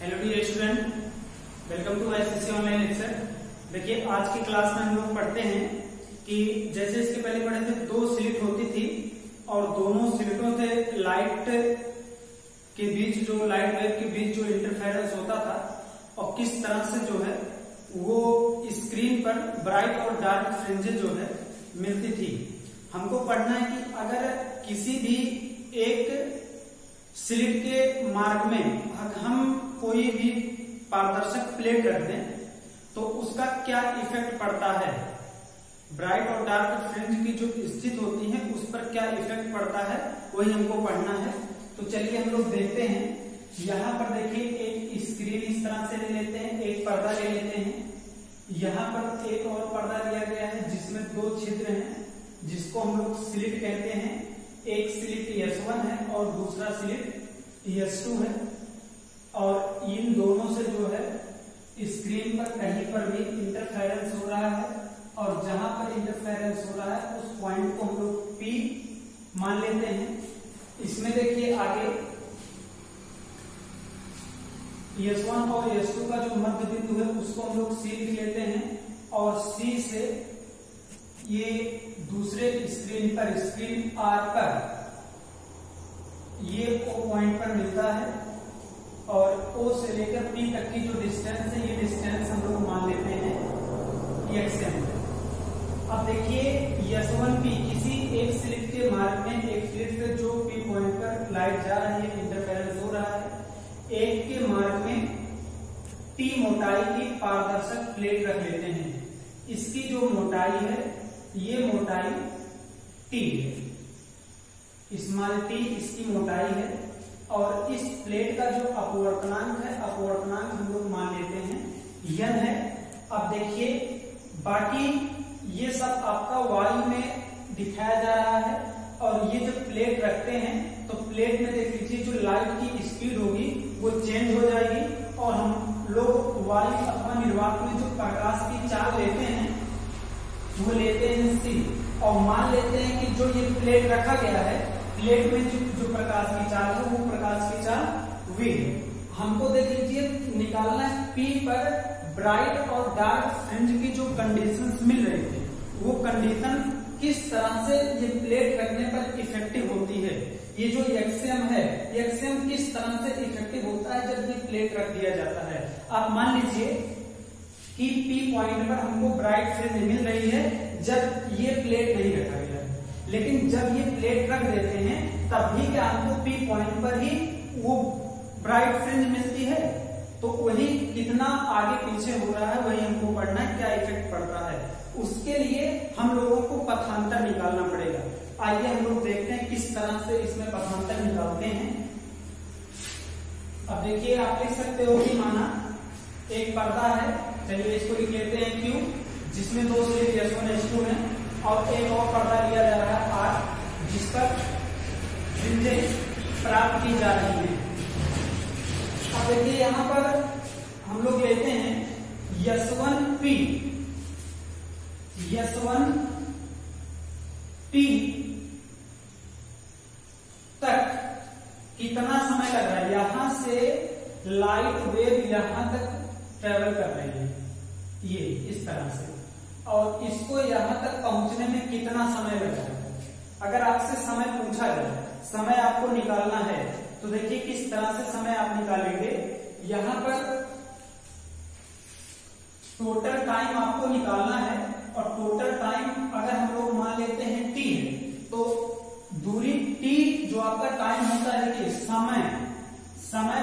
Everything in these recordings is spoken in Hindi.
Hello dear student, welcome to SSC online lecture. देखिए आज की क्लास में हम लोग पढ़ते हैं कि जैसे इसके पहले पढ़े थे दो स्लिट होती थी और दोनों स्लिटों से लाइट के बीच जो लाइट वेव के बीच जो इंटरफेरेंस होता था और किस तरह से जो है वो स्क्रीन पर ब्राइट और डार्क फ्रिंजेस जो है मिलती थी। हमको पढ़ना है कि अगर किसी भी एक स्लिट के मार्ग में हम कोई भी पारदर्शक प्लेट रख दें तो उसका क्या इफेक्ट पड़ता है, ब्राइट और डार्क फ्रिंज की जो स्थिति होती है उस पर क्या इफेक्ट पड़ता है, वही हमको पढ़ना है। तो चलिए हम लोग देखते हैं। यहाँ पर देखिए एक स्क्रीन इस तरह से ले लेते हैं, एक पर्दा ले लेते हैं। यहाँ पर एक और पर्दा लिया गया है जिसमें दो छिद्र हैं जिसको हम लोग स्लिट कहते हैं। एक स्लिट S1 है और दूसरा स्लिट S2 है और इन दोनों से जो है स्क्रीन पर कहीं पर भी इंटरफेरेंस हो रहा है और जहां पर इंटरफेरेंस हो रहा है उस पॉइंट को हम लोग P मान लेते हैं। इसमें देखिए आगे S1 और S2 का जो मध्य बिंदु है उसको हम लोग C लिख लेते हैं और C से ये दूसरे स्क्रीन पर स्क्रीन R पर ये O पॉइंट पर मिलता है और O से लेकर P तक की जो डिस्टेंस है ये डिस्टेंस हम लोग मान लेते हैं XM। अब देखिए S1P किसी एक स्लिट के मार्ग में एक स्लिट से जो P पॉइंट पर लाइट जा रही है, इंटरफेरेंस हो रहा है, एक के मार्ग में T मोटाई की पारदर्शक प्लेट रख लेते हैं। इसकी जो मोटाई है ये मोटाई T है, स्मॉल t इसकी मोटाई है और इस प्लेट का जो अपवर्तनांक है, अपवर्तनांक हम लोग मान लेते हैं n है। अब देखिए बाकी ये सब आपका वायु में दिखाया जा रहा है और ये जो प्लेट रखते हैं तो प्लेट में देख लीजिए जो लाइट की स्पीड होगी वो चेंज हो जाएगी और हम लोग वायु अथवा निर्वात में जो प्रकाश की चाल लेते हैं वो लेते हैं C और मान लेते हैं कि जो ये प्लेट रखा गया है, प्लेट में जो प्रकाश की चाल है वो प्रकाश की चाल V है। हमको देख लीजिए निकालना है P पर ब्राइट और डार्क फ्रिंज की जो कंडीशंस मिल रही थी वो कंडीशन किस तरह से ये प्लेट रखने पर इफेक्टिव होती है। ये जो XM है, XM किस तरह से इफेक्टिव होता है जब ये प्लेट रख दिया जाता है। आप मान लीजिए कि P पॉइंट पर हमको ब्राइट फ्रिंज मिल रही है जब ये प्लेट नहीं रखा गया है, लेकिन जब ये प्लेट रख देते हैं तब भी क्या हमको P पॉइंट पर ही वो ब्राइट फ्रिंज मिलती है। तो वही कितना आगे पीछे हो रहा है वही हमको पढ़ना है, क्या इफेक्ट पड़ता है। उसके लिए हम लोगों को पथांतर निकालना पड़ेगा। आइए हम लोग देखते हैं किस तरह से इसमें पथांतर निकालते हैं। अब देखिए आप लिख सकते हो कि माना एक पर्दा है, चलिए इसको लिख लेते हैं Q, जिसमें दो स्लिट S1 S2 है और एक और पर्दा लिया जा रहा है R जिस पर फ्रिंजेस प्राप्त की जा रही है। अब देखिए यहां पर हम लोग लेते हैं S1P तक कितना समय लग रहा है। यहां से लाइट वेव यहां तक ट्रेवल कर रही है ये इस तरह से, और इसको यहां तक पहुंचने में कितना समय लग रहा है। अगर आपसे समय पूछा जाए, समय आपको निकालना है तो देखिए किस तरह से समय आप निकालेंगे। यहां पर टोटल टाइम आपको निकालना है और टोटल टाइम अगर हम लोग मान लेते हैं T है तो दूरी T जो आपका टाइम होता है कि समय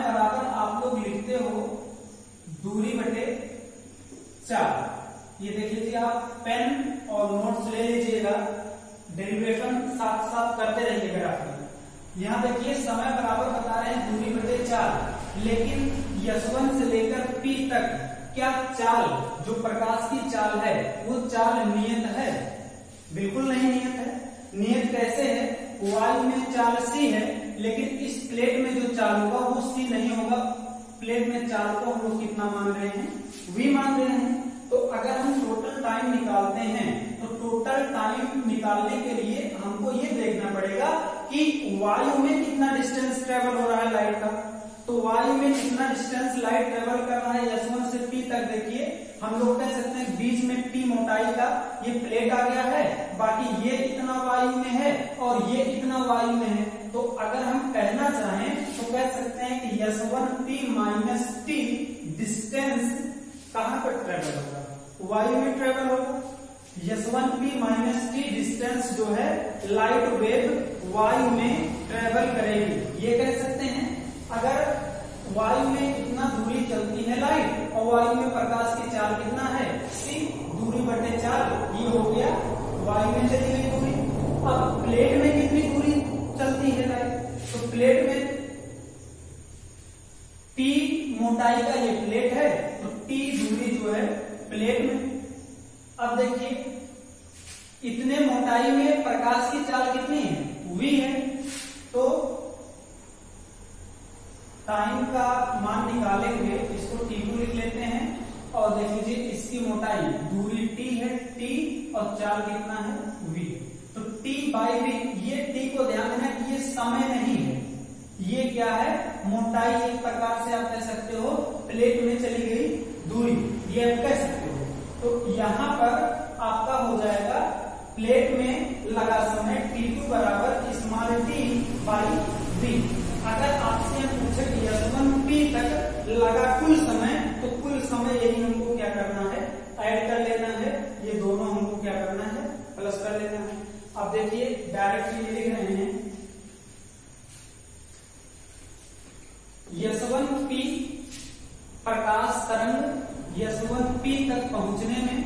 बराबर आप लोग लिखते हो दूरी बटे 4। ये देख लीजिए, आप पेन और नोट्स ले लीजिएगा, डेरिवेशन साथ साथ करते रहिए ग्राफ में। यहाँ देखिए समय बराबर बता रहे हैं दूरी बटे 4, लेकिन S1 से लेकर P तक क्या चाल, जो प्रकाश की चाल है वो चाल नियत है? बिल्कुल नहीं नियत है। नियत कैसे है? वायु में चाल C है लेकिन इस प्लेट में जो चाल होगा वो C नहीं होगा। प्लेट में चाल को हम लोग कितना मान रहे हैं? V मान रहे हैं। तो अगर हम टोटल टाइम निकालते हैं तो टोटल टाइम निकालने के लिए हमको ये देखना पड़ेगा कि वायु में कितना डिस्टेंस ट्रेवल हो रहा है लाइट का। तो वायु में जितना डिस्टेंस लाइट ट्रेवल कर रहा है S1 से P तक, देखिए हम लोग कह सकते हैं बीच में P मोटाई का ये प्लेट आ गया है, बाकी ये इतना वायु में है और ये इतना वायु में है। तो अगर हम कहना चाहें तो कह सकते हैं कि S1P माइनस T डिस्टेंस कहां पर ट्रेवल होगा, वायु में ट्रेवल होगा। S1P माइनस T डिस्टेंस जो है लाइट वेव वायु में ट्रेवल करेगी, ये कह सकते हैं। अगर वायु में कितना दूरी चलती है लाइट और वायु में प्रकाश की चाल कितना है c, दूरी बटे चाल, ये हो गया वायु में चली गई दूरी। अब प्लेट में कितनी दूरी चलती है लाइट, तो प्लेट में T मोटाई का ये प्लेट है, तो T दूरी जो है प्लेट में। अब देखिए इतने मोटाई में प्रकाश की चाल कितनी है, v है, तो टाइम का मान निकालेंगे, इसको T2 लिख लेते हैं और देख लीजिए इसकी मोटाई दूरी T है, T और चाल कितना है v, तो T बाई v। ये T को ध्यान देना कि ये समय नहीं है, ये क्या है मोटाई, एक प्रकार से आप कह सकते हो प्लेट में चली गई दूरी, ये आप कह सकते हो। तो यहां पर आपका हो जाएगा प्लेट में लगा समय T2 बराबर स्मॉल t बाई v। अगर आपसे हम पूछे कि S1P तक लगा कुल समय, तो कुल समय यही हमको क्या करना है, ऐड कर लेना है, ये दोनों हमको क्या करना है, प्लस कर लेना है। अब देखिए डायरेक्टली लिख रहे हैं S1P प्रकाश तरंग S1P तक पहुंचने में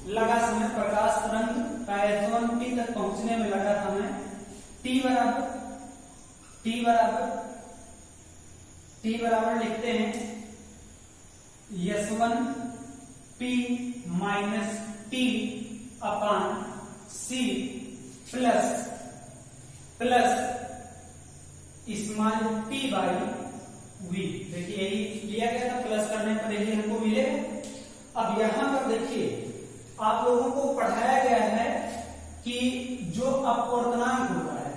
लगा समय, प्रकाश तरंग का S1P तक पहुंचने में लगा समय T बराबर लिखते हैं S1P minus T upon C plus small t by v। देखिए यही लिया गया था, प्लस करने पर यही हमको मिले। अब यहां पर देखिए आप लोगों को पढ़ाया गया है कि जो अपवर्तनांक होता है,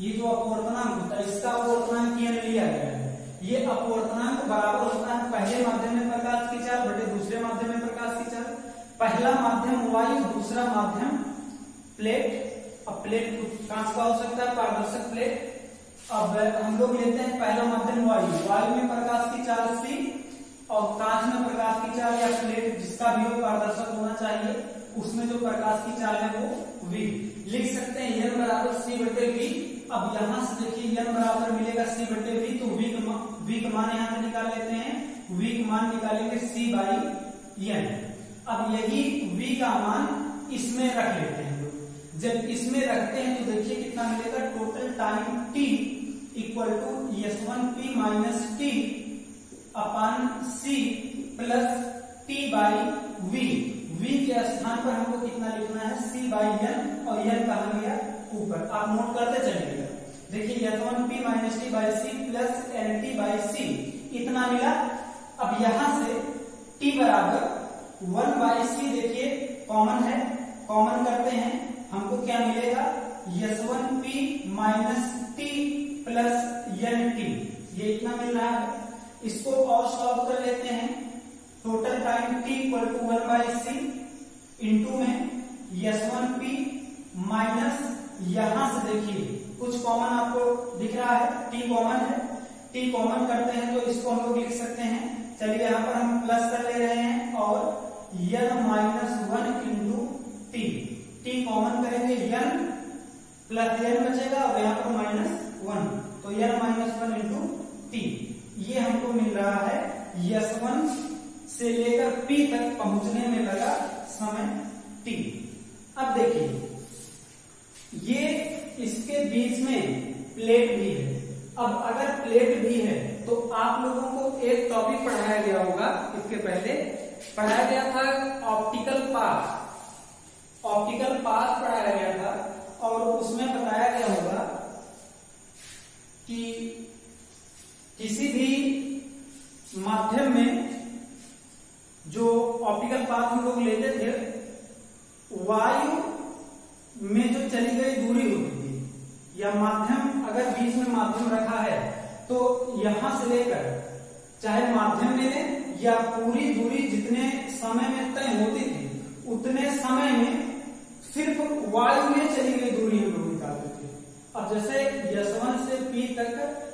ये जो अपवर्तनांक होता है इसका अपवर्तनांक लिया गया है। ये अपवर्तनांक बराबर होता है पहले माध्यम में प्रकाश की चाल बटे दूसरे माध्यम में प्रकाश की चाल। पहला माध्यम वायु, दूसरा माध्यम प्लेट। अब प्लेट कांच का हो सकता है, पारदर्शक प्लेट। अब हम लोग लेते हैं पहला माध्यम वायु, वायु में प्रकाश की चाल c और कांच में प्रकाश की चाल या प्लेट जिसका भी हो पारदर्शक होना चाहिए, उसमें जो प्रकाश की चाल है वो v। लिख सकते हैं n बराबर c बटे v। अब यहां से देखिए n बराबर मिलेगा c बटे v, तो v का मान यहां से निकाल लेते हैं, v का मान निकालेंगे c बाई n। अब यही v का मान इसमें रख लेते हैं लोग। जब इसमें रखते हैं तो देखिए कितना मिलेगा, total time t equal to S1P minus t upon c plus t by v। v के स्थान पर हमको कितना लिखना है, c बाई n, और n कहां गया ऊपर, आप नोट करते चलिएगा। देखिए S1P minus t by c plus nt by c इतना मिला। अब यहां से t बराबर 1 बाई c देखिए कॉमन है, कॉमन करते हैं हमको क्या मिलेगा, S1P minus t plus nt, ये इतना मिल रहा है। इसको और सॉल्व कर लेते हैं, total time t equal to 1 by c into में S1P माइनस, यहां से देखिए कुछ कॉमन आपको दिख रहा है, t कॉमन है, t कॉमन करते हैं तो इसको हम लोग लिख सकते हैं। चलिए यहाँ पर हम प्लस कर ले रहे हैं और n minus 1 into t common करेंगे, n प्लस n बचेगा और यहाँ पर माइनस 1, तो n माइनस 1 इंटू t। ये हमको मिल रहा है S1 से लेकर P तक पहुंचने में लगा समय t। अब देखिए ये इसके बीच में प्लेट भी है। अब अगर प्लेट भी है तो आप लोगों को एक टॉपिक पढ़ाया गया होगा, इसके पहले पढ़ाया गया था ऑप्टिकल पाथ। ऑप्टिकल पाथ पढ़ाया गया था और उसमें बताया गया होगा कि किसी भी माध्यम में जो ऑप्टिकल पाथ हम लोग लेते थे, वायु में जो चली गई दूरी होती थी, या माध्यम अगर बीच में माध्यम रखा है तो यहां से लेकर चाहे माध्यम में लें या पूरी दूरी जितने समय में तय होती थी उतने समय में सिर्फ वायु में चली गई दूरी हम लोग निकालते थे। अब जैसे S1 से P तक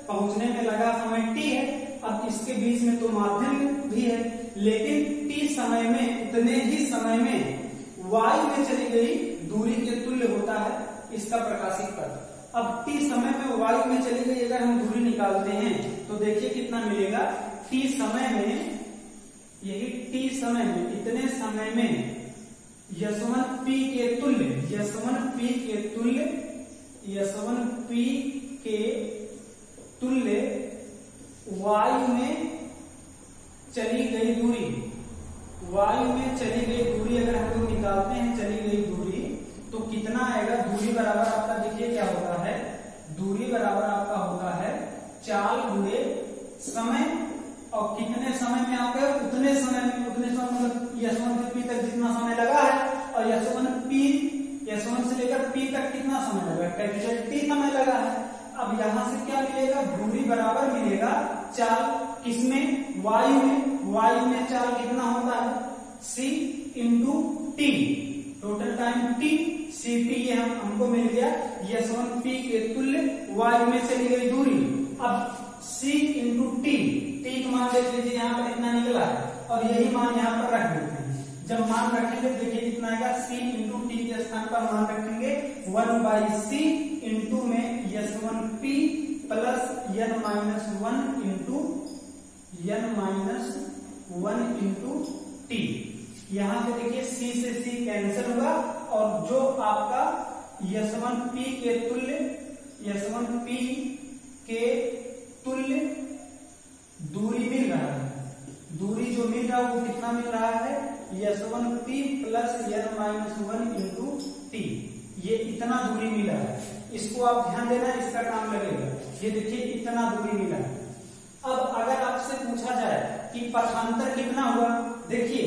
पहुंचने में लगा समय t है, अब इसके बीच में तो माध्यम भी है, लेकिन t समय में उतने ही समय में वायु में चली गई दूरी के तुल्य होता है इसका प्रकाशिक पथ। अब t समय में वायु में चली गई अगर हम दूरी निकालते हैं तो देखिए कितना मिलेगा। t समय में, यही t समय में, इतने समय में S1P के तुल्य, S1P के तुल्य, S1P के तुल्य वायु में चली गई दूरी, वायु में चली गई दूरी अगर हम लोग निकालते हैं चली गई दूरी तो कितना आएगा। दूरी बराबर आपका देखिए क्या होता है, दूरी बराबर आपका होता है चाल गुणे समय, और कितने समय में आ गए उतने समय में, उतने समय मतलब S1 से P तक जितना समय लगा है, और S1 से लेकर P तक कितना समय लगा, कैपिटल T समय लगा है। अब यहां से क्या मिलेगा, दूरी बराबर मिलेगा चाल किसमें, वायु में। वायु में चाल कितना होता है C into T, total time T, CT ये हमको मिल गया। S1P के तुल्य वायु में चली गई दूरी। अब C इंटू T का मान देख लीजिए यहाँ पर इतना निकला है, और यही मान यहाँ पर रख देते हैं। जब मान रखेंगे देखिए कितना आएगा, C इंटू T के स्थान पर मान रखेंगे 1/C इंटू में S1P plus N minus 1 into T। यहाँ पे देखिए C से C कैंसिल हुआ, और जो आपका S1P के तुल्य दूरी मिल रहा है, दूरी जो मिल रहा है वो कितना मिल रहा है, S1P plus N minus 1 into T। ये इतना दूरी मिला है, इसको आप ध्यान देना, इसका काम लगेगा। ये देखिए इतना दूरी मिला है। अब अगर आपसे पूछा जाए कि पथांतर कितना हुआ, देखिए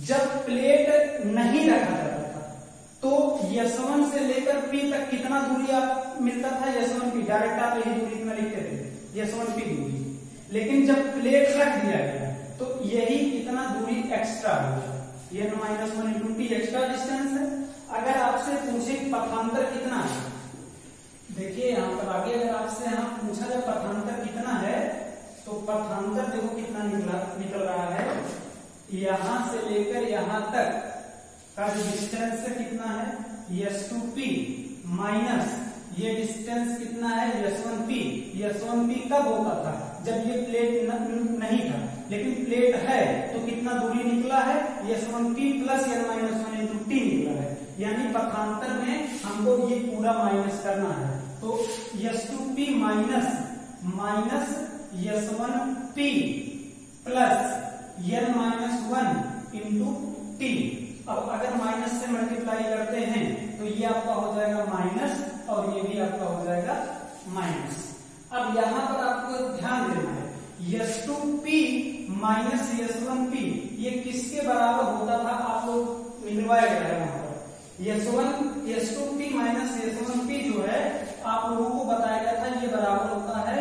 जब प्लेट नहीं रखा जाता था तो S1 से लेकर P तक कितना दूरी आप मिलता था, S1P डायरेक्ट आप यही दूरी इतना लिखते थे, S1P दूरी। लेकिन जब प्लेट रख दिया गया तो यही इतना दूरी एक्स्ट्रा होगा, N minus 1 into T extra distance है। अगर आपसे पूछे पथांतर कितना है, देखिए यहाँ पर आगे अगर आपसे यहाँ पूछा जाए पथांतर कितना है, तो पथांतर देखो कितना निकल रहा है, यहां से लेकर यहां तक का जो डिस्टेंस है कितना है, S2P माइनस ये डिस्टेंस कितना है, S1P। S1P कब होता था, जब ये प्लेट नहीं था, लेकिन प्लेट है तो कितना दूरी निकला है, S1P plus N minus 1 into T निकला है। यानी पथांतर में हमको ये पूरा माइनस करना है, तो S2P minus S1P plus N minus 1 into T। अब अगर माइनस से मल्टीप्लाई करते हैं तो ये आपका हो जाएगा माइनस, और ये भी आपका हो जाएगा माइनस। अब यहां पर आपको ध्यान देना है, S2P माइनस S1P ये किसके बराबर होता था, आप लोग निकलवाया गया है वहां पर। S2P माइनस S1P जो है आप लोगों को बताया गया था, ये बराबर होता है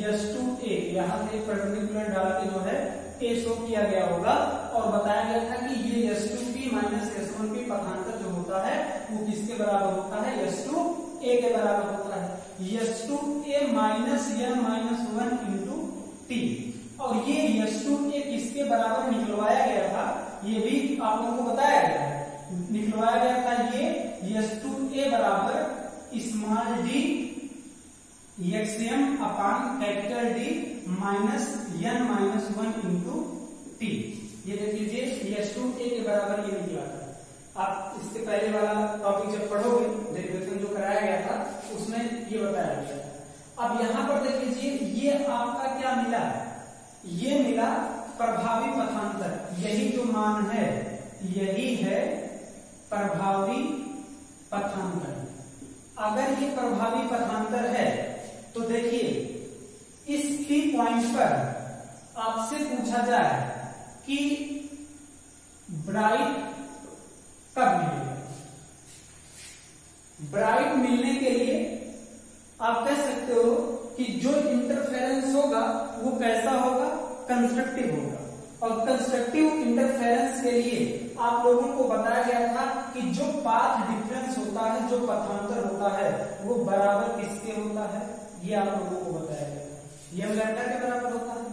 S2A। यहाँ से पर्टिकुलर डाल के जो है A शो किया गया होगा, और बताया गया था कि ये S2P माइनस S1P पथांतर जो होता है वो किसके बराबर होता है, S2A के बराबर होता है। S2A minus N minus 1 into T, और ये S2A किसके बराबर निकलवाया गया था, ये भी आप लोगों को बताया गया है। निकलवाया गया था ये S2A बराबर small d XM upon capital D minus N minus 1 into T। ये देख लीजिए S2A के बराबर ये निकला था। आप इससे पहले वाला टॉपिक जब पढ़ोगे, डेरिवेशन जो कराया गया था उसमें ये बताया गया था। अब यहाँ पर देख लीजिए ये आपका क्या मिला, ये मिला प्रभावी पथांतर। यही जो मान है यही है प्रभावी पथांतर। अगर ये प्रभावी पथांतर है तो देखिए इस P पॉइंट पर आपसे पूछा जाए कि ब्राइट कब मिलेगा। ब्राइट मिलने के लिए आप कह सकते हो कि जो इंटरफेरेंस होगा वो कैसा होगा, कंस्ट्रक्टिव होगा। और कंस्ट्रक्टिव इंटरफेरेंस के लिए आप लोगों को बताया गया था कि जो पाथ डिफरेंस होता है, जो पथांतर होता है, वो बराबर किसके होता है, ये आप लोगों को बताया गया था, ये लैम्डा के बराबर होता है।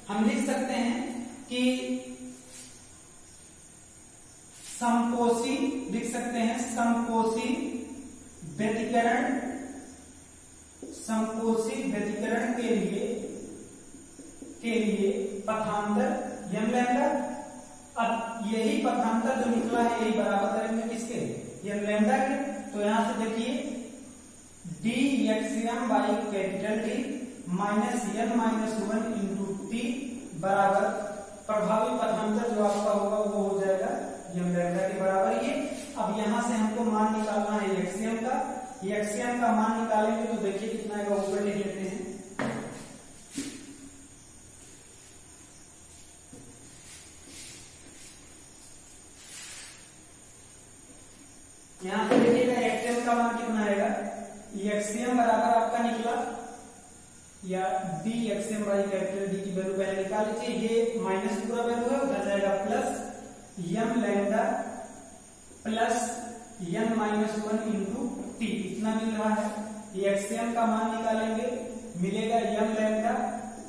हम लिख सकते हैं कि समकोसी, लिख सकते हैं समकोसी व्यतिकरण, समकोसी व्यतिकरण के लिए पथांतर यम लैम्डा। अब यही पथांतर जो निकला है यही बराबर करेंगे किसके, यम लैम्डा के। तो यहां से देखिए dxm by capital D minus n minus 1 into T बराबर प्रभावी पथांतर जो आपका होगा वो हो जाएगा यम लैम्डा के बराबर। ये अब यहां से हमको मान निकालना है एक्सियम का, एक्सियम का मान निकालेंगे तो देखिए कितना आएगा, ऊपर लिख लेते हैं। यहां से देखिएगा एक्सियम का मान कितना आएगा, एक्सियम बराबर आपका निकला या D axiom by capital D की वैल्यू पहले निकाल लीजिए, ये माइनस पूरा वैल्यू है, उधर जाएगा plus M lambda plus n minus 1 into T, इतना मिल रहा है। ये एक्सियम का मान निकालेंगे, मिलेगा M lambda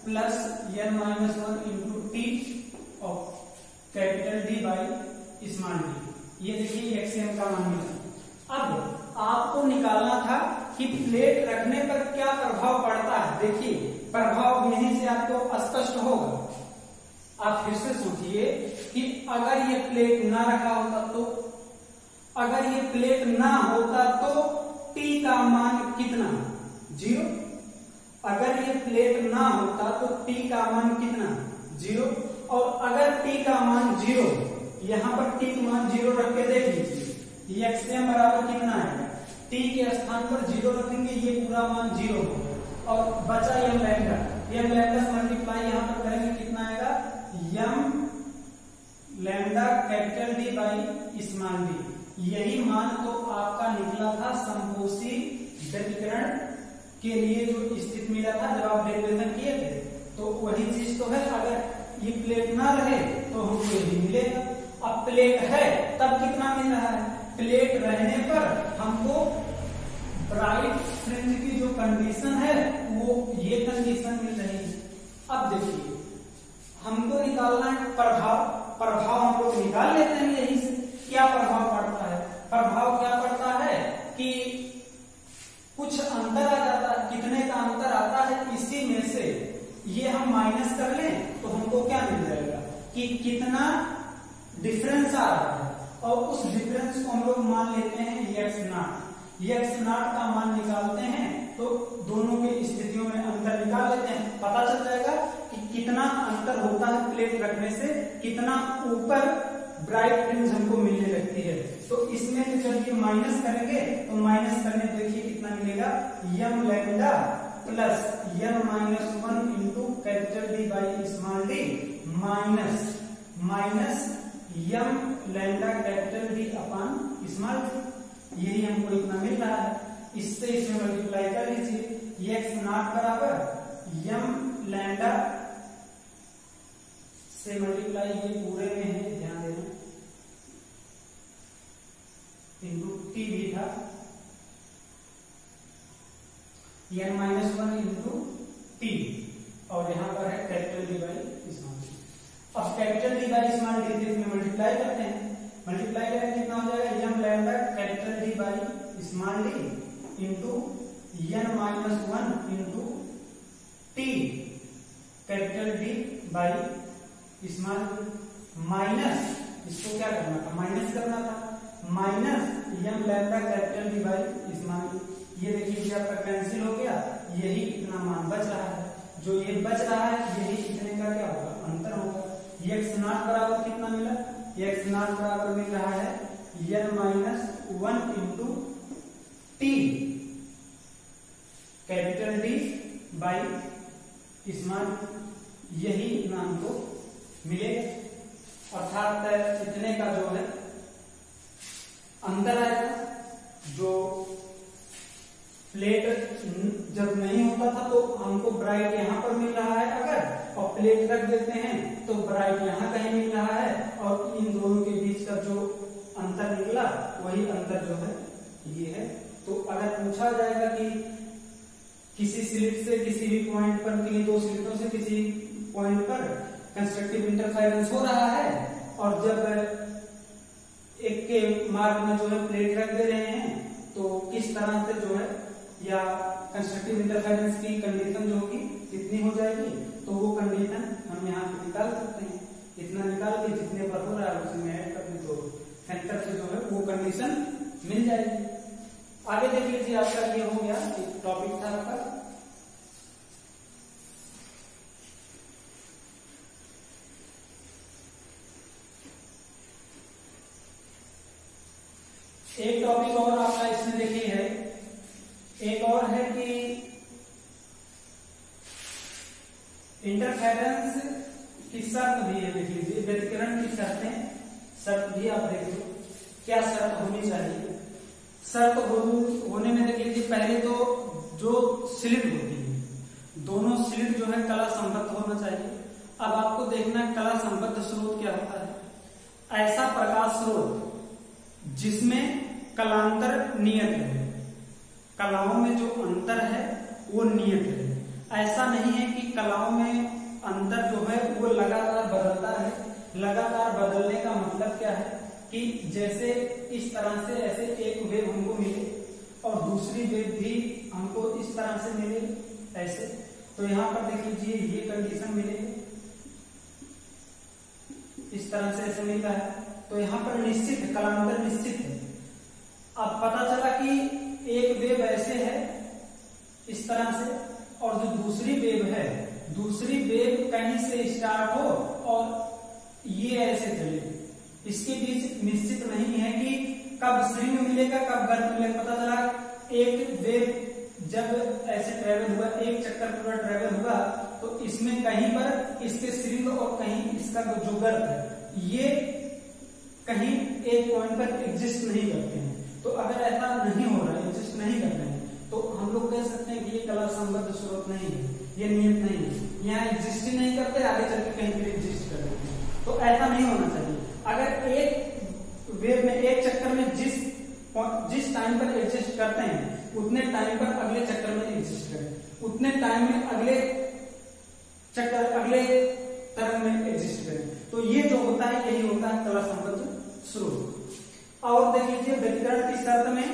plus n minus 1 into T और capital D by small D. ये देखिए एक्सियम का मान मिला। अब आपको निकालना था कि प्लेट रखने पर क्या प्रभाव पड़ता है। देखिए प्रभाव यहीं से आपको स्पष्ट होगा। आप फिर से सोचिए कि अगर ये प्लेट ना रखा होता तो, अगर ये प्लेट ना होता तो t का मान कितना, 0। अगर ये प्लेट ना होता तो t का मान कितना, 0। और अगर t का मान 0, यहां पर t का मान 0 रख के देख लीजिए, ये एक्सियम बराबर कितना है, t के स्थान पर 0 रखेंगे, ये पूरा मान 0 होगा और बचा यम लैम्डा, यम लैम्डा से मल्टीप्लाई यहां पर करेंगे कितना आएगा, M lambda capital D by small D. यही मान तो आपका निकला था समकोसी व्यतिकरण के लिए जो स्थिति मिला था जब आप डेरिवेशन किए थे, तो वही चीज तो है। अगर ये प्लेट ना रहे तो हमको यही मिलेगा। अब प्लेट है तब कितना मिल रहा है, प्लेट रहने पर हमको ब्राइट फ्रिंज की जो कंडीशन है वो ये कंडीशन मिल रही है। अब देखिए हमको निकालना है प्रभाव, प्रभाव हम लोग निकाल लेते हैं यही से। क्या प्रभाव पड़ता है, प्रभाव क्या पड़ता है कि कुछ अंतर आ जाता है, कितने का अंतर आता है, इसी में से ये हम माइनस कर लें तो हमको क्या मिल जाएगा कि कितना डिफरेंस आ रहा है, और उस डिफरेंस को हम लोग मान लेते हैं एक्स नॉट। एक्स नॉट का मान निकालते हैं तो दोनों की स्थितियों में अंतर निकाल लेते हैं, पता चल जाएगा कि कितना अंतर होता है प्लेट रखने से, कितना ऊपर ब्राइट फ्रिंज हमको मिलने लगती है। तो इसमें से जब ये माइनस करेंगे तो माइनस करने देखिए कितना मिलेगा, M lambda plus n minus 1 into capital D by small D minus M lambda capital D upon small D. यही हमको इतना मिल रहा है, इससे इसमें मल्टीप्लाई कर लीजिए, एक्स नॉट बराबर यम लैम्डा से मल्टीप्लाई, ये पूरे में है ध्यान देना, इंटू टी भी था, n माइनस 1 इंटू टी, और यहां पर है capital D by small D. अब capital D by small D से इसमें मल्टीप्लाई करते हैं, मल्टीप्लाई करेंगे कितना हो जाएगा, M lambda capital D by small D into n minus 1 into T capital D by small minus, इसको क्या करना था, माइनस करना था, minus M lambda capital D by small D. ये देखिए कि आपका कैंसिल हो गया, यही इतना मान बच रहा है, जो ये बच रहा है यही इतने का क्या होगा, अंतर होगा। एक्स नॉट बराबर कितना मिला, एक्स नॉट बराबर मिल रहा है n minus 1 into T capital D by small, यही इतना हमको मिलेगा। अर्थात इतने का जो है अंतर आएगा, जो प्लेट जब नहीं होता था तो हमको ब्राइट यहाँ पर मिल रहा है अगर, और प्लेट रख देते हैं तो ब्राइट यहाँ कहीं मिल रहा है, और इन दोनों के बीच का जो अंतर निकला वही अंतर जो है ये है। तो अगर पूछा जाएगा कि किसी स्लिट से किसी भी पॉइंट पर, किन्हीं दो स्लिटों से किसी पॉइंट पर कंस्ट्रक्टिव इंटरफेरेंस हो रहा है, और जब एक के मार्ग में जो है प्लेट रख दे रहे हैं, तो किस तरह से जो है या कंस्ट्रक्टिव इंटरफेरेंस की कंडीशन जो होगी कितनी हो जाएगी, तो वो कंडीशन हम यहाँ पे निकाल सकते हैं। इतना निकाल के जितने पर हो रहा है उसमें ऐड कर दें तो सेंटर से जो है वो कंडीशन मिल जाएगी। आगे देख लीजिए, आपका ये हो गया, एक टॉपिक था आपका। एक टॉपिक और आपका इसमें देखिए है, एक और है कि इंटरफेरेंस की शर्त भी है। देख लीजिए, व्यतिकरण की शर्त भी आप देख लो क्या शर्त होनी चाहिए। शर्त होने में देख लीजिए, पहले तो जो स्लिट होती है दोनों स्लिट जो है कला संबद्ध होना चाहिए। अब आपको देखना है कला संबद्ध स्रोत क्या होता है। ऐसा प्रकाश स्रोत जिसमें कलांतर नियत है, कलाओं में जो अंतर है वो नियत है। ऐसा नहीं है कि कलाओं में अंतर जो है वो लगातार बदलता है। लगातार बदलने का मतलब क्या है कि जैसे इस तरह से ऐसे एक वेव हमको मिले और दूसरी वेव भी हमको इस तरह से मिले ऐसे, तो यहाँ पर देख लीजिए ये कंडीशन मिलेगी, इस तरह से ऐसे मिल रहा है, तो यहाँ पर निश्चित है, कलांतर निश्चित है। अब पता चला कि एक वेव ऐसे है इस तरह से, और जो दूसरी वेव है, दूसरी वेव कहीं से स्टार्ट हो और ये ऐसे चले, इसके बीच निश्चित नहीं है कि कब श्रृंग मिलेगा कब गर्त मिलेगा। पता चला एक वेव जब ऐसे ट्रेवल हुआ, एक चक्कर पूरा ट्रेवल हुआ, तो इसमें कहीं पर इसके श्रृंग और कहीं इसका जो गर्त है ये कहीं एक पॉइंट पर एग्जिस्ट नहीं करते हैं। तो अगर ऐसा नहीं हो रहा है, एग्जिस्ट नहीं कर रहे हैं, तो हम लोग कह सकते हैं कि ये कला संबद्ध स्रोत नहीं है, ये नियत नहीं है, यहाँ एग्जिस्ट ही नहीं करते, आगे चल के कहीं पर एग्जिस्ट कर देते हैं। तो ऐसा नहीं होना चाहिए। अगर एक वेव में एक चक्कर में जिस टाइम पर एग्जिस्ट करते हैं उतने टाइम पर अगले चक्कर में एग्जिस्ट करें, उतने टाइम में अगले चक्कर अगले तरंग में एग्जिस्ट करें। तो ये जो होता है यही होता है कला संबद्ध स्रोत। और देख लीजिए, व्यतिकरण की शर्त में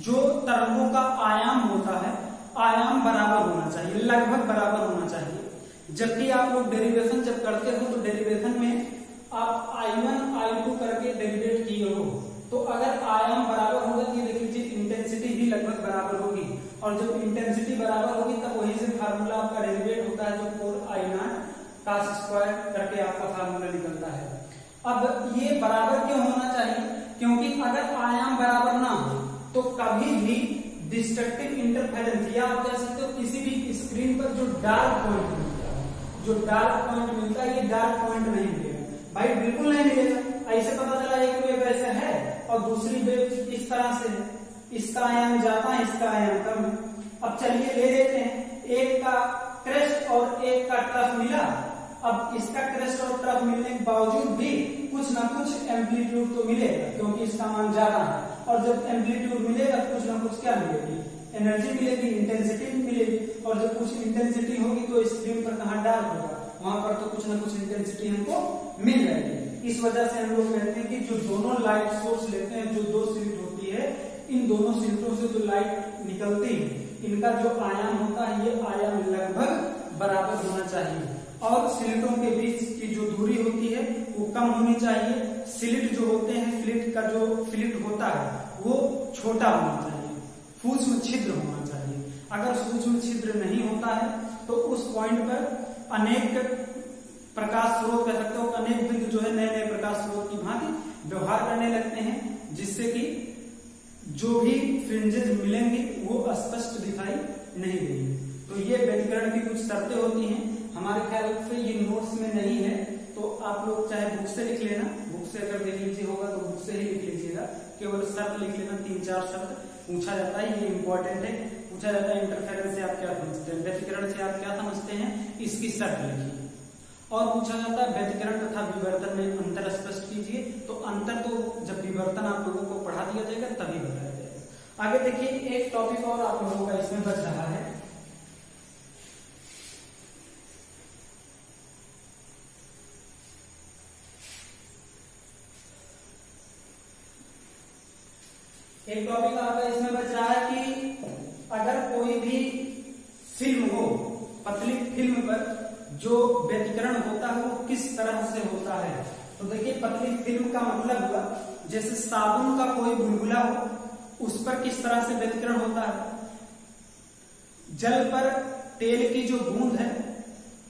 जो तरंगों का आयाम होता है, आयाम बराबर होना चाहिए, लगभग बराबर होना चाहिए। जबकि आप लोग डेरिवेशन जब करते हो तो डेरिवेशन में आप I1 I2 करके डेरिवेट किए हो, तो अगर आयाम बराबर होगा तो ये देख लीजिए इंटेंसिटी भी लगभग बराबर होगी, और जब इंटेंसिटी बराबर होगी तब वही से फार्मूला आपका डेरिवेट होता है जो 4I0 cos स्क्वायर करके आपका फार्मूला निकलता है। अब ये बराबर क्यों होना चाहिए? क्योंकि अगर आयाम बराबर ना हो तो कभी भी डिस्ट्रक्टिव इंटरफेरेंस, या आप कह सकते हो किसी भी स्क्रीन पर जो डार्क पॉइंट मिलता है, जो डार्क पॉइंट मिलता है, ये डार्क पॉइंट नहीं मिलेगा भाई, बिल्कुल नहीं मिलेगा। ऐसे पता चला एक वेव ऐसे है और दूसरी वेव इस तरह से है, इसका आयाम ज्यादा है, इसका आयाम कम है। अब चलिए ले लेते हैं, एक का क्रेस्ट और एक का ट्रफ मिला। अब इसका क्रेस्ट और ट्रफ मिलने के बावजूद भी कुछ ना कुछ एम्पलीट्यूड तो मिलेगा, क्योंकि इसका मान ज्यादा है, और जब एम्पलीट्यूड मिलेगा तो कुछ ना कुछ क्या मिलेगी, एनर्जी मिलेगी, इंटेंसिटी मिलेगी, और जब कुछ इंटेंसिटी होगी तो स्क्रीन पर कहाँ डार्क होगा, वहां पर तो कुछ ना कुछ इंटेंसिटी हमको मिल जाएगी। इस वजह से हम लोग कहते हैं कि जो दोनों लाइट सोर्स लेते हैं, जो दो स्लिट होती है, इन दोनों स्लिटों से जो लाइट निकलती है, इनका जो आयाम होता है ये आयाम लगभग बराबर होना चाहिए, और स्लिटों के बीच की जो दूरी होती है वो कम होनी चाहिए। स्लिट जो होते हैं, स्लिट का जो फिलिट होता है वो छोटा होना चाहिए, सूक्ष्म छिद्र होना चाहिए। अगर सूक्ष्म छिद्र नहीं होता है तो उस पॉइंट पर अनेक प्रकाश स्रोत कह सकते हो, अनेक बिंदु जो है नए नए प्रकाश स्रोत की भांति व्यवहार करने लगते हैं, जिससे कि जो भी फ्रिंजेस मिलेंगे वो स्पष्ट दिखाई नहीं देंगे। तो ये व्यतिकरण की कुछ शर्तें होती हैं। हमारे ख्याल से ये नोट्स में नहीं है, तो आप लोग चाहे बुक से लिख लेना, बुक से अगर देख लीजिए होगा तो बुक से ही लिख लीजिएगा, केवल शर्त लिख लेना, 3-4 शर्त पूछा जाता है, ये इंपॉर्टेंट है, पूछा जाता है इंटरफेरेंस से आप क्या समझते हैं, व्यतिकरण से आप क्या समझते हैं, इसकी शर्त लिखिए। और पूछा जाता है व्यतिकरण तथा विवर्तन में अंतर स्पष्ट कीजिए। तो अंतर तो जब विवर्तन आप लोगों को पढ़ा दिया जाएगा तभी बताया जाएगा। आगे देखिए एक टॉपिक और आप लोगों का इसमें बच रहा है, एक टॉपिक आपका इसमें बच रहा है कि अगर कोई भी फिल्म हो, पतली फिल्म पर जो व्यतिकरण होता है वो किस तरह से होता है। तो देखिए पतली फिल्म का मतलब हुआ जैसे साबुन का कोई बुलबुला हो, उस पर किस तरह से व्यतिकरण होता है। जल पर तेल की जो बूंद है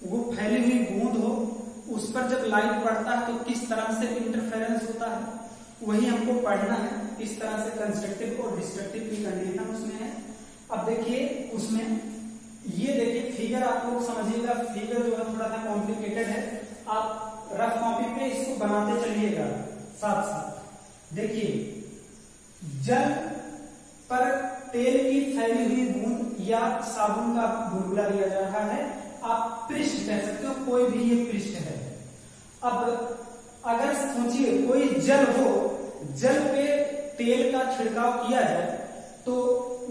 वो फैली हुई बूंद हो, उस पर जब लाइट पड़ता है तो किस तरह से इंटरफेरेंस होता है, वही हमको पढ़ना है। इस तरह से कंस्ट्रक्टिव और डिस्ट्रक्टिव की कंडीशन उसमें है। अब देखिए उसमें ये देखिए फिगर आप लोग समझिएगा, फिगर जो है थोड़ा सा कॉम्प्लिकेटेड है, आप रफ कॉपी पे इसको बनाते चलिएगा साथ साथ। देखिए जल पर तेल की फैली हुई बूंद या साबुन का बुलबुला लिया जा रहा है, आप पृष्ठ कह सकते हो, कोई भी ये पृष्ठ है। अब अगर सोचिए कोई जल हो, जल पे तेल का छिड़काव किया जाए तो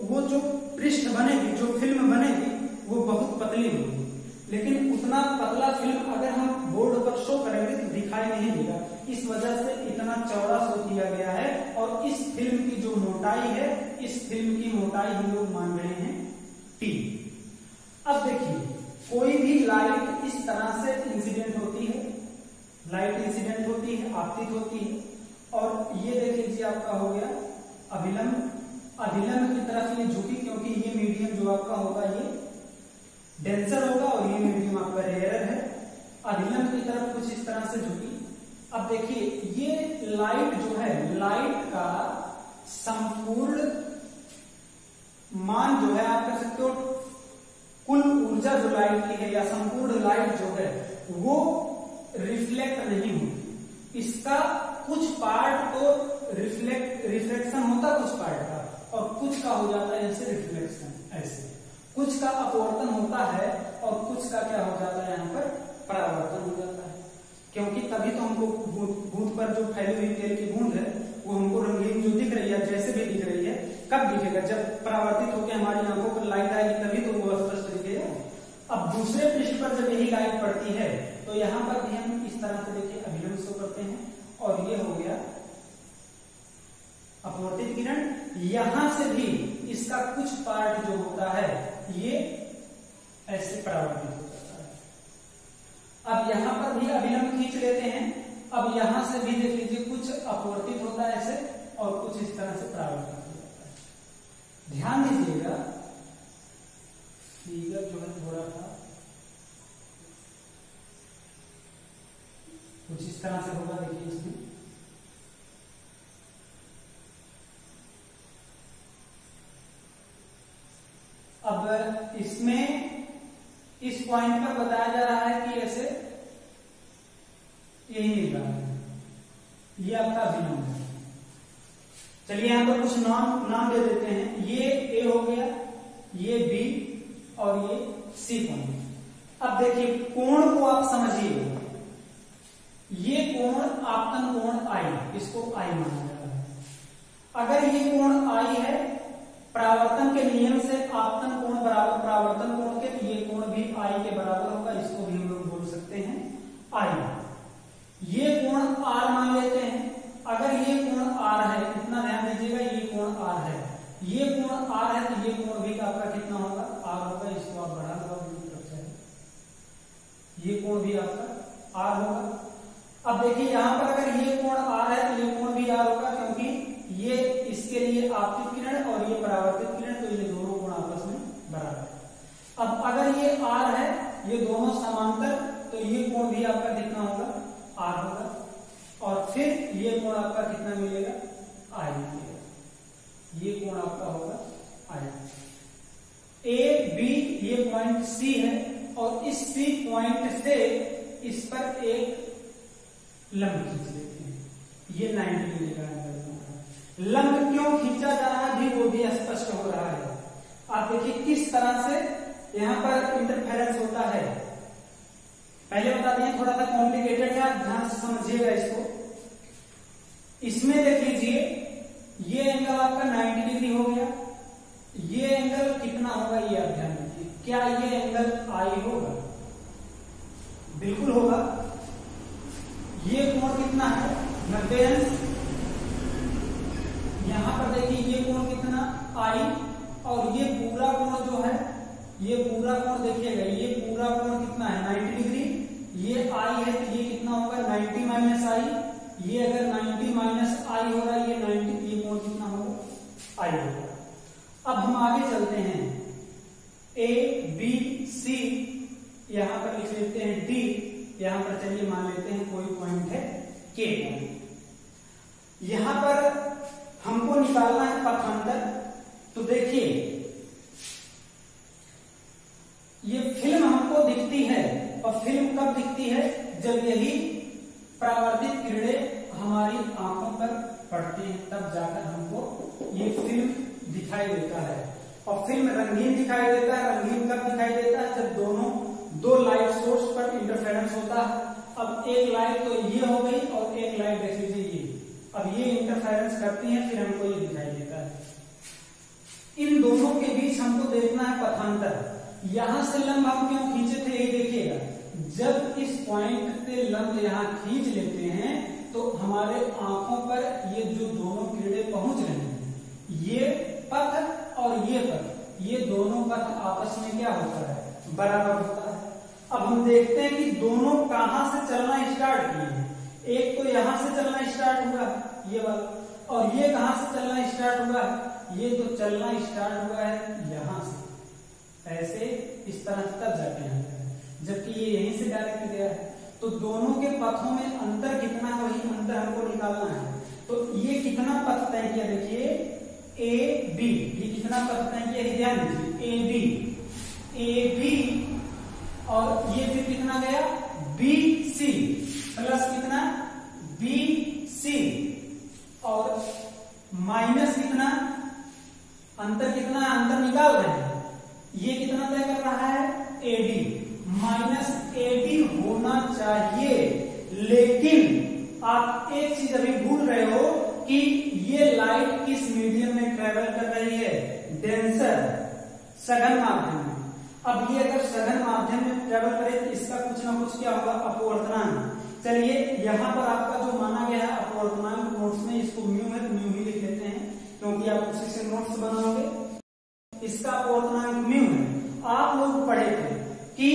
वो जो पृष्ठ बनेगी, जो फिल्म बनेगी वो बहुत पतली होगी, लेकिन उतना पतला फिल्म अगर हम बोर्ड पर शो करेंगे तो दिखाई नहीं देगा। इस वजह से इतना चौड़ा शो किया गया है। और इस फिल्म की जो मोटाई है, इस फिल्म की मोटाई हम लोग मान रहे हैं T। अब देखिए कोई भी लाइट इस तरह से इंसिडेंट होती है, लाइट इंसिडेंट होती है, आपतित होती है, और ये देख लीजिए आपका हो गया अभिलंब। अभिलंब की तरफ ये झुकी क्योंकि ये मीडियम जो आपका होगा ये डेंसर होगा और ये मीडियम आपका रेयरर है। अभिलंब की तरफ कुछ इस तरह से झुकी। अब देखिए ये लाइट जो है, लाइट का संपूर्ण मान जो है आप कह सकते हो कुल ऊर्जा जो लाइट की है या संपूर्ण लाइट जो है वो रिफ्लेक्ट नहीं होती। इसका कुछ पार्ट तो रिफ्लेक्शन होता कुछ पार्ट का, और कुछ का हो जाता है ऐसे रिफ्लेक्शन, ऐसे कुछ का अपवर्तन होता है और कुछ का क्या हो जाता है यहाँ पर परावर्तन हो जाता है। क्योंकि तभी तो हमको बूंद पर जो फैली हुई तेल की बूंद है वो हमको रंगीन जो दिख रही है, जैसे भी दिख रही है, कब दिखेगा जब परावर्तित होकर हमारी आंखों पर लाइट आएगी तभी तो वो स्पष्ट दिखेगा। अब दूसरे पृष्ठ पर जब यही लाइट पड़ती है तो यहाँ पर भी हम इस तरह से देखिए अभिलंब शो करते हैं, और ये हो गया अपवर्तित किरण। यहां से भी इसका कुछ पार्ट जो होता है ये ऐसे परावर्तित हो जाता है। अब यहां पर भी अभिलंब खींच लेते हैं। अब यहां से भी देख लीजिए कुछ अपवर्तित होता है ऐसे, और कुछ इस तरह से परावर्तित हो जाता है। ध्यान दीजिएगा फिगर जो है थोड़ा सा कुछ इस तरह से होगा, देखिए इसमें अब इसमें इस पॉइंट पर बताया जा रहा है कि ऐसे यही मिल रहा है, ये आपका अभिलंब है। चलिए यहां पर कुछ नाम दे देते हैं। ये ए हो गया, ये बी और ये सी पॉइंट। अब देखिए कोण को आप समझिए, ये कोण आपतन कोण आई, इसको आई माना जा रहा है। अगर ये कोण आई है, परावर्तन के नियम से आपतन कोण बराबर परावर्तन कोण के, ये कोण भी आई के बराबर होगा, इसको भी हम लोग बोल सकते हैं आई। ये कोण आर मान लेते हैं। अगर ये कोण आर है, इतना ध्यान दीजिएगा, ये कोण आर है, ये कोण आर है, तो ये कोण भी आपका कितना होगा आर होगा। इसको आप बढ़ा लो अपनी तरफ से, ये कोण भी आपका आर होगा। अब देखिए यहां पर अगर ये कोण आर है तो ये कोण भी आर होगा, क्योंकि ये इसके लिए आपतित किरण और ये परावर्तित किरण, तो ये दोनों कोण आपस में बराबर है। अब अगर ये आर है, ये दोनों समांतर, तो ये कोण भी आपका कितना होगा आर होगा, और फिर ये कोण आपका कितना मिलेगा आई मिलेगा, ये कोण आपका होगा आई। ए बी ये पॉइंट सी है, और इस सी पॉइंट से इस पर एक लंब खींच लेते हैं, ये 90 डिग्री का एंगल। लंब क्यों खींचा जा रहा है भी वो भी स्पष्ट हो रहा है। आप देखिए किस तरह से यहाँ पर इंटरफेरेंस होता है। पहले बता दिए थोड़ा सा कॉम्प्लिकेटेड है, आप ध्यान से समझिएगा इसको। इसमें देख लीजिए ये एंगल आपका 90 डिग्री हो गया, ये एंगल कितना होगा ये आप ध्यान दीजिए। क्या ये एंगल आई होगा? बिल्कुल होगा। ये कोण कितना है? 90 अंश। यहां पर देखिए ये कोण कितना आई, और ये पूरा कोण जो है, ये पूरा कोण देखिएगा, ये पूरा कोण कितना है 90 डिग्री। ये आई है तो ये कितना होगा 90 माइनस आई। ये अगर 90 माइनस आई हो रहा है, ये 90, ये कोण कितना होगा? आई होगा। अब हम आगे चलते हैं। ए बी सी यहां पर लिख लेते हैं डी, यहां पर चलिए मान लेते हैं कोई पॉइंट है के पॉइंट। यहां पर हमको निकालना है पथांतर। तो देखिए ये फिल्म हमको दिखती है, और फिल्म कब दिखती है? जब यही परावर्तित किरणें हमारी आंखों पर पड़ती हैं, तब जाकर हमको ये फिल्म दिखाई देता है। और फिल्म रंगीन दिखाई देता है। रंगीन कब दिखाई देता है? जब दो लाइट सोर्स पर इंटरफेरेंस होता है। अब एक लाइट तो ये हो गई, और एक लाइट देख लीजिए ये। अब ये इंटरफेरेंस करती है, फिर हमको ये दिखाई देता है। इन दोनों के बीच हमको देखना है पथांतर। यहां से लंब हम क्यों खींचे थे ये देखिएगा। जब इस पॉइंट पे लंब यहां खींच लेते हैं तो हमारे आंखों पर ये जो दोनों किरणें पहुंच रहे हैं, ये पथ और ये पथ, ये दोनों पथ आपस में क्या होता है? बराबर होता है। अब हम देखते हैं कि दोनों कहां से चलना स्टार्ट किए हैं। एक तो यहां से चलना स्टार्ट हुआ ये वाला, और ये कहां से चलना स्टार्ट हुआ? ये तो चलना स्टार्ट हुआ है यहां से, ऐसे इस तरह तब जाके यहाँ है, जबकि ये यहीं से डायरेक्ट गया है। तो दोनों के पथों में अंतर कितना है, वही अंतर हमको निकालना है। तो ये कितना पथ तय किया? देखिए ए बी, ये कितना पथ तय किया? ध्यान दीजिए ए बी, और ये फिर कितना गया? बी सी प्लस कितना? बी सी, और माइनस कितना? अंतर कितना? अंतर निकाल रहे हैं। ये कितना तय कर रहा है? एडी। माइनस एडी होना चाहिए, लेकिन आप एक चीज अभी भूल रहे हो कि ये लाइट किस मीडियम में ट्रेवल कर रही है? डेंसर, सघन माध्यम में। अब ये अगर सघन माध्यम में ट्रेवल करे तो इसका कुछ ना कुछ क्या होगा? अपवर्तनांक। चलिए यहां पर आपका जो माना गया है अपवर्तनांक, नोट्स में इसको म्यू है तो म्यू ही लिख लेते हैं, क्योंकि आप उसी से नोट्स बनाओगे। इसका अपवर्तनांक म्यू है। आप लोग पढ़े थे कि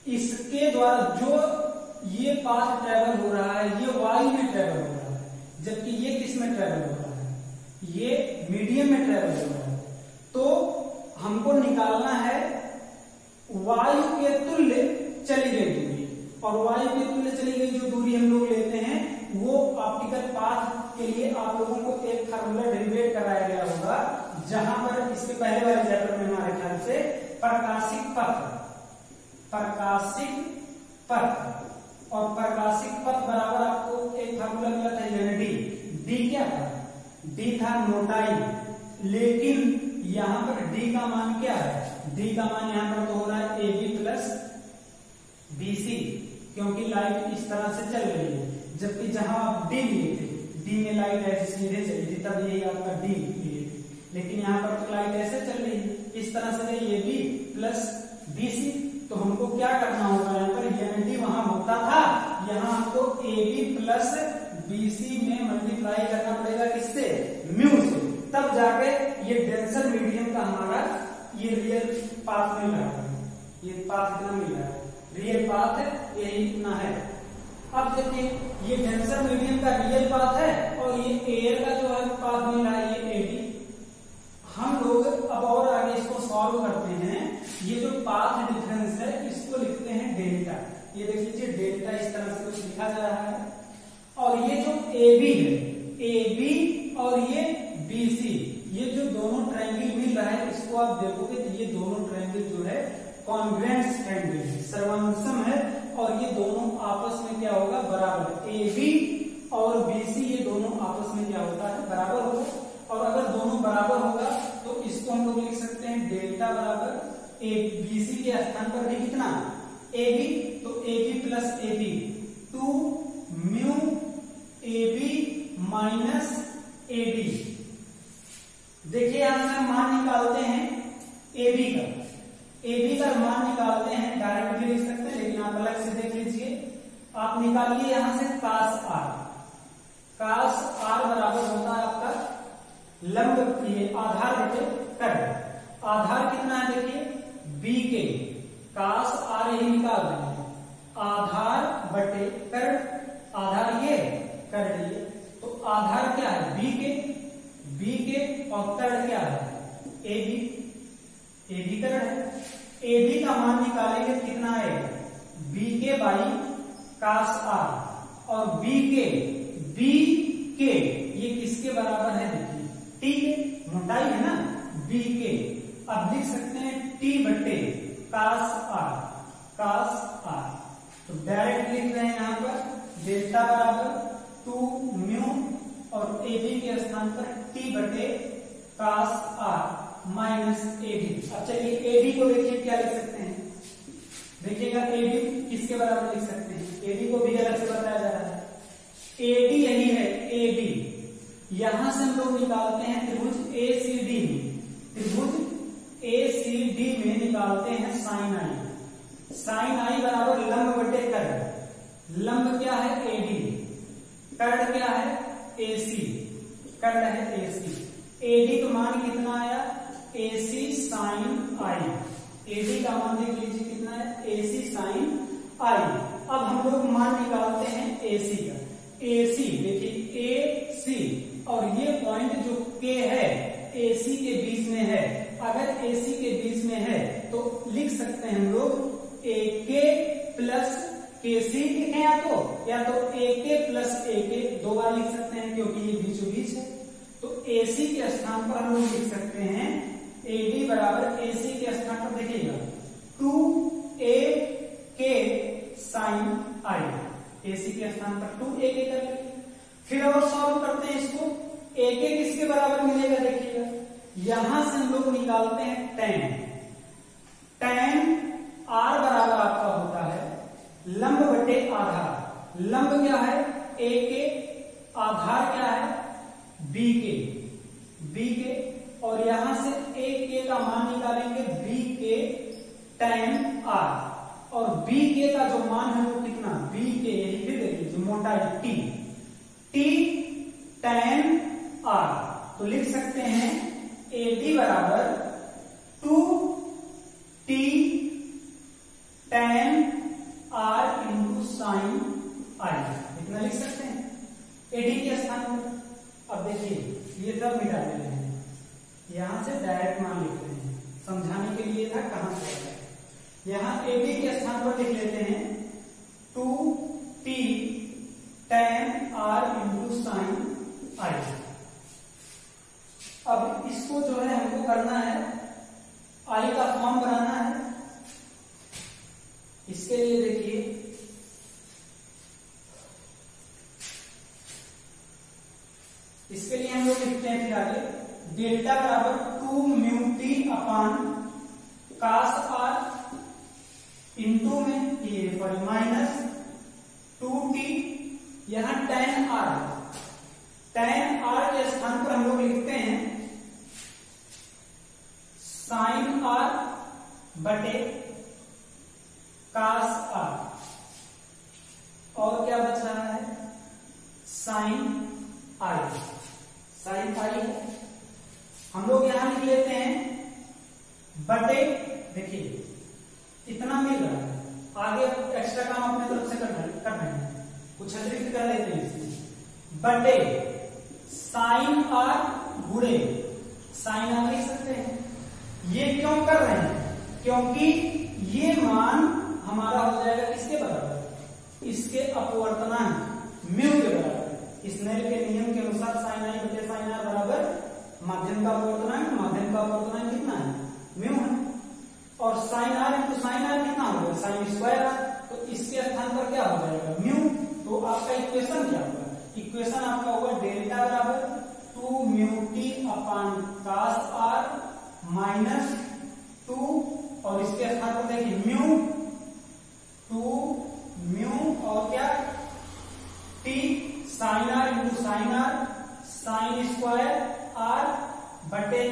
इसके द्वारा जो ये पाथ ट्रेवल हो रहा है, ये वायु में ट्रेवल हो रहा है, जबकि ये किस में ट्रेवल हो रहा है? ये मीडियम में ट्रेवल हो रहा है। तो हमको निकालना है वायु के तुल्य चली गई दूरी, और वायु के तुल्य चली गई जो दूरी हम लोग लेते हैं, वो ऑप्टिकल पाथ के लिए आप लोगों को एक फार्मूला डेरिवेट कराया गया होगा, जहां पर इसके पहले वाले चैप्टर में हमारे ख्याल से प्रकाशिक पथ और प्रकाशिक पथ बराबर आपको एक फार्मूला मिला था, यानी डी क्या था? डी था मोटाई, लेकिन यहां पर डी का मान क्या है? डी का मान यहां पर तो हो रहा है AB प्लस BC, क्योंकि लाइट इस तरह से चल रही है, जबकि जहां आप डी लिए थे, डी में लाइट ऐसे सीधे चली थी, तब यही आपका डी लिए थे, लेकिन यहाँ पर तो लाइट ऐसे चल रही है, इस तरह से ये AB प्लस BC। तो हमको क्या करना होगा? यहाँ पर यूनिटी वहां होता था, यहाँ हमको AB प्लस BC में मल्टीप्लाई करना पड़ेगा, किससे? म्यू से, तब जाके ये डेंसर मीडियम का हमारा ये रियल पाथ मिल रहा है। ये पाथ कितना मिल रहा है? रियल पाथ यही इतना है। अब देखिए ये डेंसर मीडियम का रियल पाथ है, और ये एयर का जो है पाथ मिल रहा है ये AB। हम लोग अब और आगे इसको सॉल्व करते हैं। ये जो पाथ डिफरेंस है इसको लिखते हैं डेल्टा। ये देख लीजिए डेल्टा इस तरह से कुछ लिखा जा रहा है, और ये जो AB है, AB और ये BC, ये जो दोनों ट्रायंगल मिल रहा है, इसको आप देखोगे तो ये दोनों ट्रायंगल जो है कॉन्ग्रुएंट ट्रायंगल है, सर्वांसम है, और ये दोनों आपस में क्या होगा? बराबर। AB और BC ये दोनों आपस में क्या होता है? बराबर होगा। और अगर दोनों बराबर होगा तो इसको हम लोग लिख सकते डेल्टा बराबर ए बीसी के स्थान पर भी कितना ए बी, तो A B plus A B 2 mu A B minus A B. देखिए यहां से हम मान निकालते हैं ए बी का, ए बी का मान निकालते हैं, डायरेक्ट भी लिख सकते हैं लेकिन आप अलग से देख लीजिए। आप निकालिए यहां से कास आर, कास आर बराबर होता है आपका लंब ये आधार बटे कर्ण। आधार कितना है देखिए बी के, कास आर यही निकाल रहे हैं, आधार बटे कर्ण, आधार ये कर्ण ये, तो आधार क्या है बी के, बी के और कर्ण क्या है ए बी, ए बी कर्ण है। ए बी का मान निकालेंगे कितना है बी के बाई कास आर, और बी के ये किसके बराबर है देखिए टी के, मोटाई है ना बी के। अब लिख सकते हैं टी बट्टे कास आर, कास आर, तो डायरेक्ट लिख रहे हैं यहां पर डेल्टा बराबर 2 म्यू और ए बी के स्थान पर टी बटे कास आर माइनस ए बी। अब चलिए ए बी को देखिए क्या लिख सकते हैं, देखिएगा ए बी किसके बराबर लिख सकते हैं, ए बी को भी अलग से बताया जा रहा है, ए डी यही है ए बी। यहां से हम लोग निकालते हैं त्रिभुज ए सी डी में, त्रिभुज ए सी डी में निकालते हैं साइन आई, साइन आई बराबर लंब बटे कर्ण, लंब क्या है ए डी, कर्ण क्या है ए सी, कर्ण है ए सी। ए डी का मान कितना आया ए सी साइन आई, ए डी का मान देख लीजिए कितना है ए सी साइन आई। अब हम लोग मान निकालते हैं ए सी का, ए सी देखिए ए सी और ये पॉइंट जो के है ए सी के बीच में है, अगर ए सी के बीच में है तो लिख सकते हैं हम लोग ए के प्लस के सी लिखें, या तो ए के प्लस ए के, दो बार लिख सकते हैं क्योंकि ये बीचों बीच है। तो ए सी के स्थान पर हम लोग लिख सकते हैं ए डी बराबर ए सी के स्थान पर देखिएगा 2 ए के साइन आई, ए सी के स्थान पर 2 ए के कर लीजिए। फिर और सॉल्व करते हैं इसको, ए के किसके बराबर मिलेगा देखिएगा, यहां से हम लोग निकालते हैं tan, tan आर बराबर आपका होता है लंब बटे आधार, लंब क्या है ए के, आधार क्या है बी के, बी के, और यहां से ए के का मान निकालेंगे बी के tan आर, और बी के का जो मान है वो कितना बी के, यही फिर देखिए जो मोटाई टी, टी tan आर, तो लिख सकते हैं ए डी बराबर 2 T tan R into sine I, इतना लिख सकते हैं ए डी के स्थान पर। अब देखिए ये सब मिटा दे रहे हैं, यहां से डायरेक्ट मान लिख रहे हैं, समझाने के लिए था कहां से आता है। यहां ए डी के स्थान पर लिख लेते हैं 2 T tan R into sine I. अब इसको जो है हमको करना है आई का फॉर्म बनाना है, इसके लिए देखिए इसके लिए हम लोग लिखते हैं फिर आगे डेल्टा बराबर 2 mu T upon cos R into में ये माइनस 2 टी, यहां tan आर, tan आर के स्थान पर हम लोग लिखते हैं साइन आर बटे कास आर, और क्या बच रहा है साइन आई, साइन आई है। हम लोग यहां लिख लेते हैं बटे, देखिए इतना मिल रहा है, आगे एक्स्ट्रा काम अपने तरफ से कर रहे हैं, कुछ अतिरिक्त कर लेते हैं इसमें, बटे साइन आर गुणे साइन आर लिख सकते हैं। ये क्यों कर रहे हैं, क्योंकि ये मान हमारा हो जाएगा किसके बराबर, इसके अपवर्तनांक म्यू के बराबर। स्नेल के नियम के अनुसार साइन आई बटे साइन आर बराबर माध्यम का अपवर्तनांक, माध्यम का अपवर्तनांक कितना है म्यू है, और sine R into sine R कितना होगा साइन स्क्वायर आर, तो इसके स्थान पर क्या हो जाएगा म्यू। तो आपका इक्वेशन क्या होगा, इक्वेशन आपका होगा डेल्टा बराबर 2 mu T upon cos R minus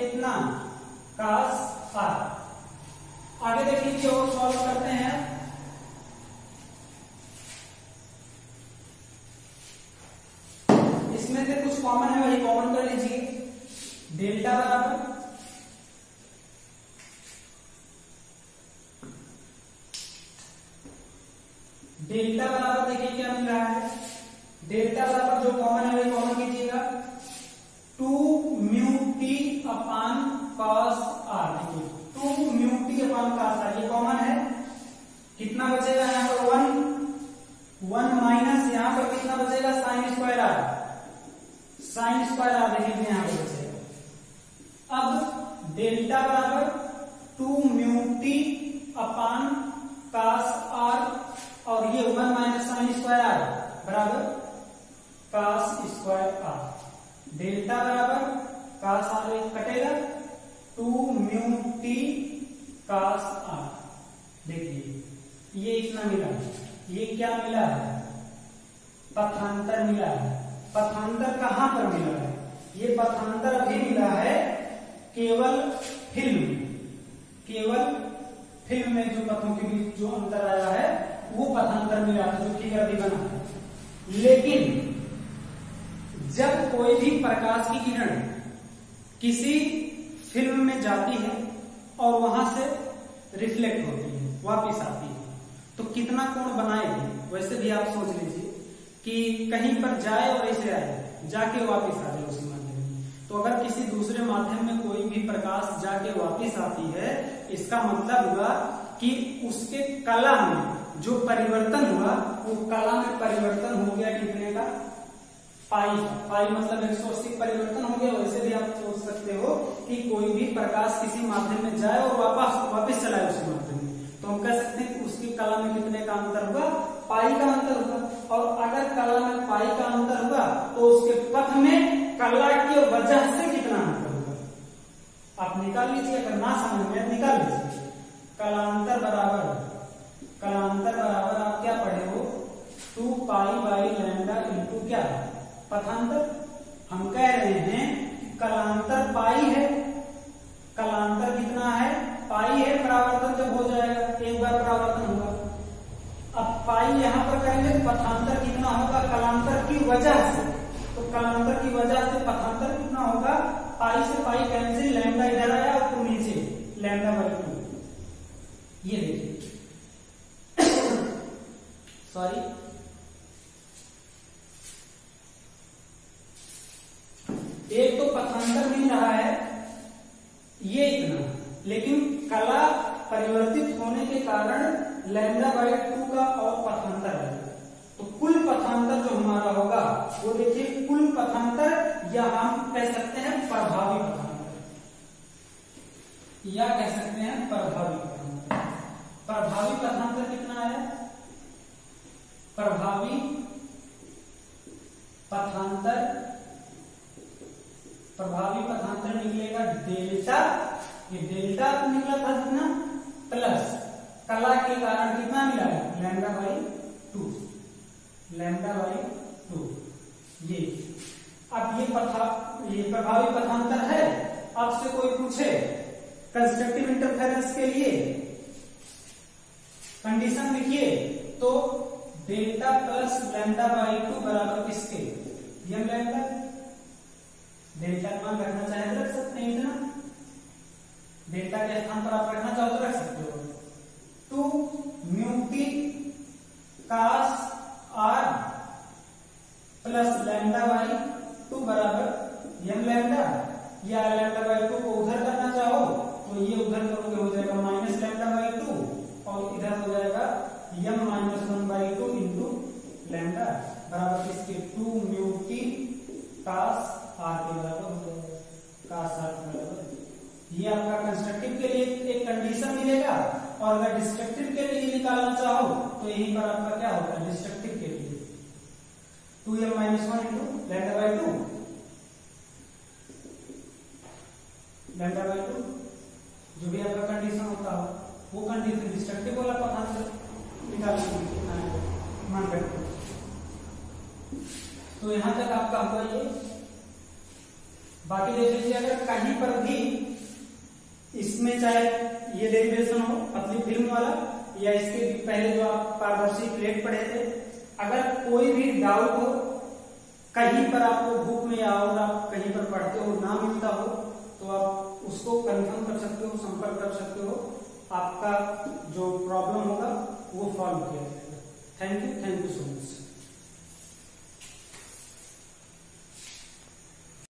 कितना cos r। आगे देखिए और सॉल्व करते हैं। इसमें से कुछ कॉमन है वही कॉमन कर लीजिए। डेल्टा बराबर देखिए क्या मिल रहा है। डेल्टा बराबर जो कॉमन है वही कॉमन कीजिएगा। 2 म्यू टी अपान cos r। देखिए 2 म्यू टी अपान cos r ये कॉमन है। कितना बचेगा यहाँ पर 1 माइनस यहाँ पर कितना बचेगा sine square r। Sine square r देखिए यहाँ पर बचेगा। अब डेल्टा बराबर 2 म्यू टी अपान cos r और ये 1 माइनस साइन स्क्वायर r बराबर cos स्क्वायर r। डेल्टा बराबर cos r कटेगा 2 म्यू टी cos r। देखिए ये इतना मिला, ये क्या मिला है पथांतर मिला है। पथांतर कहां पर मिला है? ये पथांतर अभी मिला है केवल फिल्म में जो पथों के बीच जो अंतर आया है वो पथांतर मिला था, जो फिगर भी बना है। लेकिन जब कोई भी प्रकाश की किरण किसी फिल्म में जाती है और वहां से रिफ्लेक्ट होती है, वापस आती है, तो कितना कोण बनाएगी? वैसे भी आप सोच लीजिए कि कहीं पर जाए और ऐसे आए, जाके वापस आ जाए उसी माध्यम में। तो अगर किसी दूसरे माध्यम में कोई भी प्रकाश जाके वापस आती है, इसका मतलब हुआ कि उसके कला में जो परिवर्तन हुआ वो कला में परिवर्तन हो गया कितने का पाई मतलब 180 परिवर्तन हो गया। वैसे भी आप सोच सकते हो कि कोई भी प्रकाश किसी माध्यम में जाए और वापस चला है उसी माध्यम में, तो हम कह सकते हैं कि उसकी कला में कितने का अंतर हुआ पाई का अंतर हुआ। और अगर कला में पाई का अंतर हुआ तो उसके पथ में कला की वजह से कितना अंतर होगा आप निकाल लीजिए। अगर ना समझ में निकाल लीजिए। कलांतर बराबर आप क्या पढ़े हो 2 पाई बाई लैम्डा इंटू क्या पथांतर। हम कह रहे हैं कलांतर पाई है, कलांतर कितना है पाई है। परावर्तन जब हो जाएगा एक बार परावर्तन होगा। अब पाई यहां पर करेंगे पथांतर कितना होगा कलांतर की वजह से, तो कलांतर की वजह से पथांतर कितना होगा पाई से पाई कैंसिल, लैम्डा इधर आया और टू नीचे लैम्डा बाई 2। ये देखिए सॉरी एक तो पथांतर मिल रहा है ये इतना, लेकिन कला परिवर्तित होने के कारण लैम्डा बाई 2 का और पथांतर है। तो कुल पथांतर जो हमारा होगा वो देखिए कुल पथांतर या हम कह सकते हैं प्रभावी पथांतर, या कह सकते हैं प्रभावी पथांतर। प्रभावी पथांतर कितना आया? प्रभावी पथांतर निकलेगा डेल्टा, ये डेल्टा निकला था कितना प्लस कला के कारण कितना मिला है लैम्डा बाई 2। ये अब ये प्रभावी पथांतर है। आपसे कोई पूछे कंस्ट्रक्टिव इंटरफेरेंस के लिए कंडीशन लिखिए तो डेल्टा प्लस लैम्डा बाई 2 बराबर किसके यम लैम्डा। डेल्टा मान रखना चाहे तो रख सकते हैं, इतना डेल्टा के स्थान पर आप रखना चाहो तो रख सकते हो। 2 mu T cos r plus lambda by 2 बराबर यम लैम्डा, या लैम्डा बाई 2 को उधर करना चाहो तो ये उधर करोगे हो जाएगा माइनस लैम्डा बाई 2 और इधर हो जाएगा यम माइनस 1 बाई 2 इंटू लैम्डा बराबर इसके 2 म्यू टी cos r के बराबर हो जाएगा cos r के बराबर। ये आपका कंस्ट्रक्टिव के लिए एक कंडीशन मिलेगा, और अगर डिस्ट्रक्टिव के लिए निकालना चाहो तो यहीं पर आपका क्या होगा डिस्ट्रक्टिव के लिए 2m minus 1 into lambda by 2 जो भी आपका कंडीशन होता हो वो कंडीशन डिस्ट्रक्टिव वाला पथांतर निकालना मान करते। तो यहां तक आपका हुआ ये बाकी देख लीजिए, अगर कहीं पर भी इसमें चाहे ये डेरिवेशन हो पतली फिल्म वाला या इसके पहले जो आप पारदर्शी प्लेट पढ़े थे, अगर कोई भी डाउट हो कहीं पर आपको बुक में या और आप कहीं पर पढ़ते हो ना मिलता हो तो आप उसको कंफर्म कर सकते हो, संपर्क कर सकते हो, आपका जो प्रॉब्लम होगा वो सॉल्व किया जाएगा। Thank you so much.